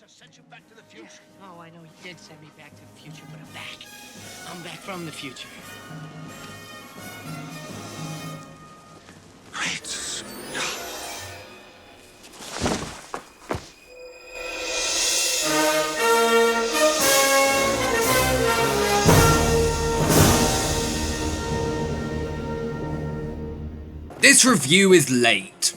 sent you back to the future. Oh, I know he did send me back to the future, but I'm back. I'm back from the future. Great Scott. This review is late.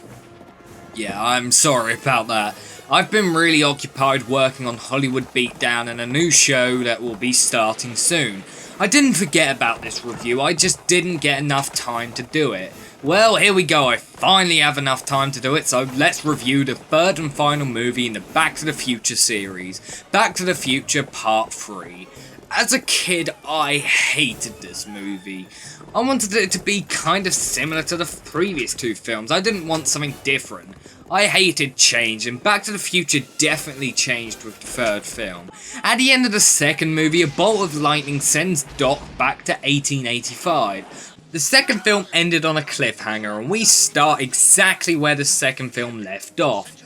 Yeah, I'm sorry about that. I've been really occupied working on Hollywood Beatdown and a new show that will be starting soon. I didn't forget about this review, I just didn't get enough time to do it. Well, here we go, I finally have enough time to do it, so let's review the third and final movie in the Back to the Future series, Back to the Future Part 3. As a kid, I hated this movie. I wanted it to be kind of similar to the previous two films. I didn't want something different. I hated change, and Back to the Future definitely changed with the third film. At the end of the second movie, a bolt of lightning sends Doc back to 1885. The second film ended on a cliffhanger, and we start exactly where the second film left off.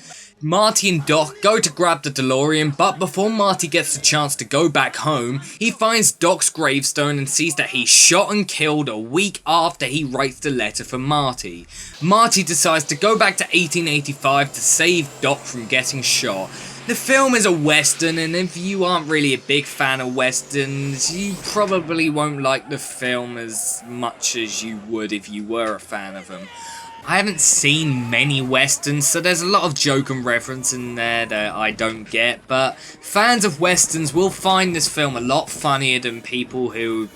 Marty and Doc go to grab the DeLorean, but before Marty gets the chance to go back home, he finds Doc's gravestone and sees that he's shot and killed a week after he writes the letter for Marty. Marty decides to go back to 1885 to save Doc from getting shot. The film is a western, and if you aren't really a big fan of westerns, you probably won't like the film as much as you would if you were a fan of them. I haven't seen many westerns, so there's a lot of joke and reference in there that I don't get, but fans of westerns will find this film a lot funnier than people who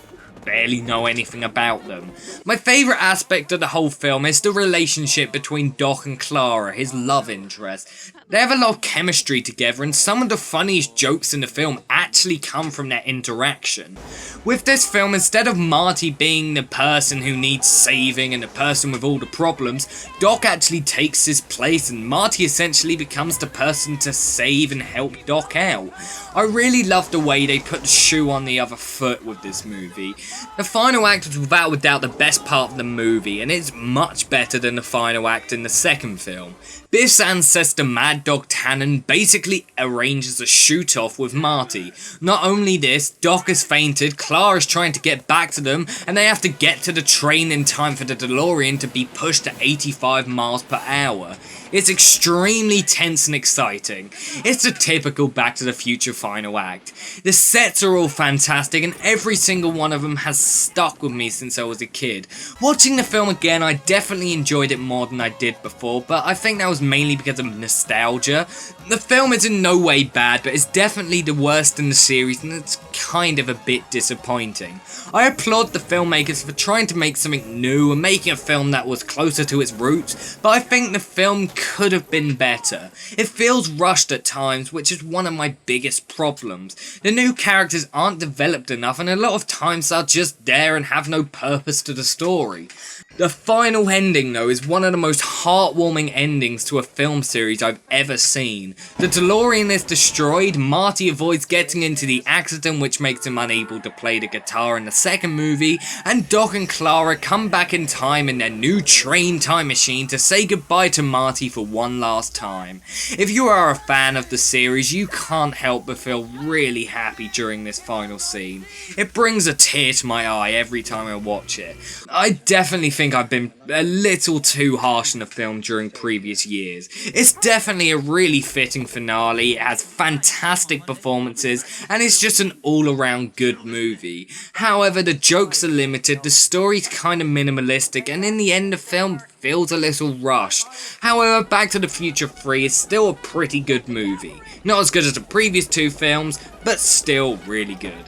barely know anything about them. My favourite aspect of the whole film is the relationship between Doc and Clara, his love interest. They have a lot of chemistry together, and some of the funniest jokes in the film actually come from their interaction. With this film, instead of Marty being the person who needs saving and the person with all the problems, Doc actually takes his place, and Marty essentially becomes the person to save and help Doc out. I really love the way they put the shoe on the other foot with this movie. The final act is without a doubt the best part of the movie, and it's much better than the final act in the second film. Biff's ancestor Mad Dog Tannen basically arranges a shoot-off with Marty. Not only this, Doc has fainted, Clara's trying to get back to them, and they have to get to the train in time for the DeLorean to be pushed to 85 miles per hour. It's extremely tense and exciting. It's the typical Back to the Future final act. The sets are all fantastic, and every single one of them has stuck with me since I was a kid. Watching the film again, I definitely enjoyed it more than I did before, but I think that was mainly because of nostalgia. The film is in no way bad, but it's definitely the worst in the series, and it's kind of a bit disappointing. I applaud the filmmakers for trying to make something new and making a film that was closer to its roots, but I think the film could have been better. It feels rushed at times, which is one of my biggest problems. The new characters aren't developed enough, and a lot of times are just there and have no purpose to the story. The final ending, though, is one of the most heartwarming endings to a film series I've ever seen. The DeLorean is destroyed, Marty avoids getting into the accident which makes him unable to play the guitar in the second movie, and Doc and Clara come back in time in their new train time machine to say goodbye to Marty for one last time. If you are a fan of the series, you can't help but feel really happy during this final scene. It brings a tear to my eye every time I watch it. I definitely think I've been a little too harsh on the film during previous years. It's definitely a really fitting finale, it has fantastic performances, and it's just an all-around good movie. However, the jokes are limited, the story's kind of minimalistic, and in the end the film feels a little rushed. However, Back to the Future 3 is still a pretty good movie. Not as good as the previous two films, but still really good.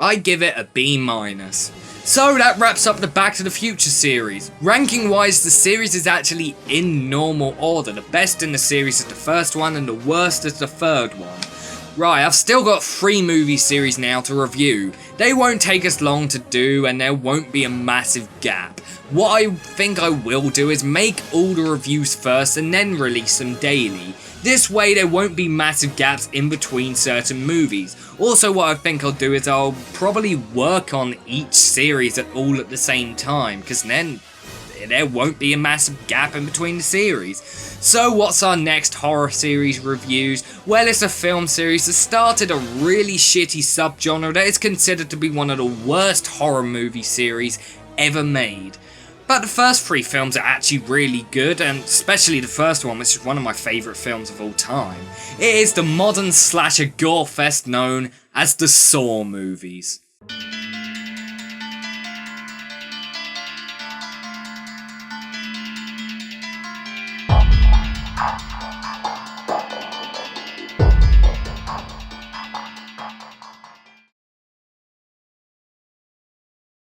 I give it a B-. So that wraps up the Back to the Future series. Ranking wise, the series is actually in normal order. The best in the series is the first one and the worst is the third one. Right, I've still got 3 movie series now to review. They won't take us long to do and there won't be a massive gap. What I think I will do is make all the reviews first and then release them daily. This way there won't be massive gaps in between certain movies. Also, what I think I'll do is I'll probably work on each series all at the same time, because then there won't be a massive gap in between the series. So what's our next horror series reviews? Well, it's a film series that started a really shitty subgenre that is considered to be one of the worst horror movie series ever made. But the first 3 films are actually really good, and especially the first one, which is one of my favourite films of all time. It is the modern slasher gore fest known as the Saw movies.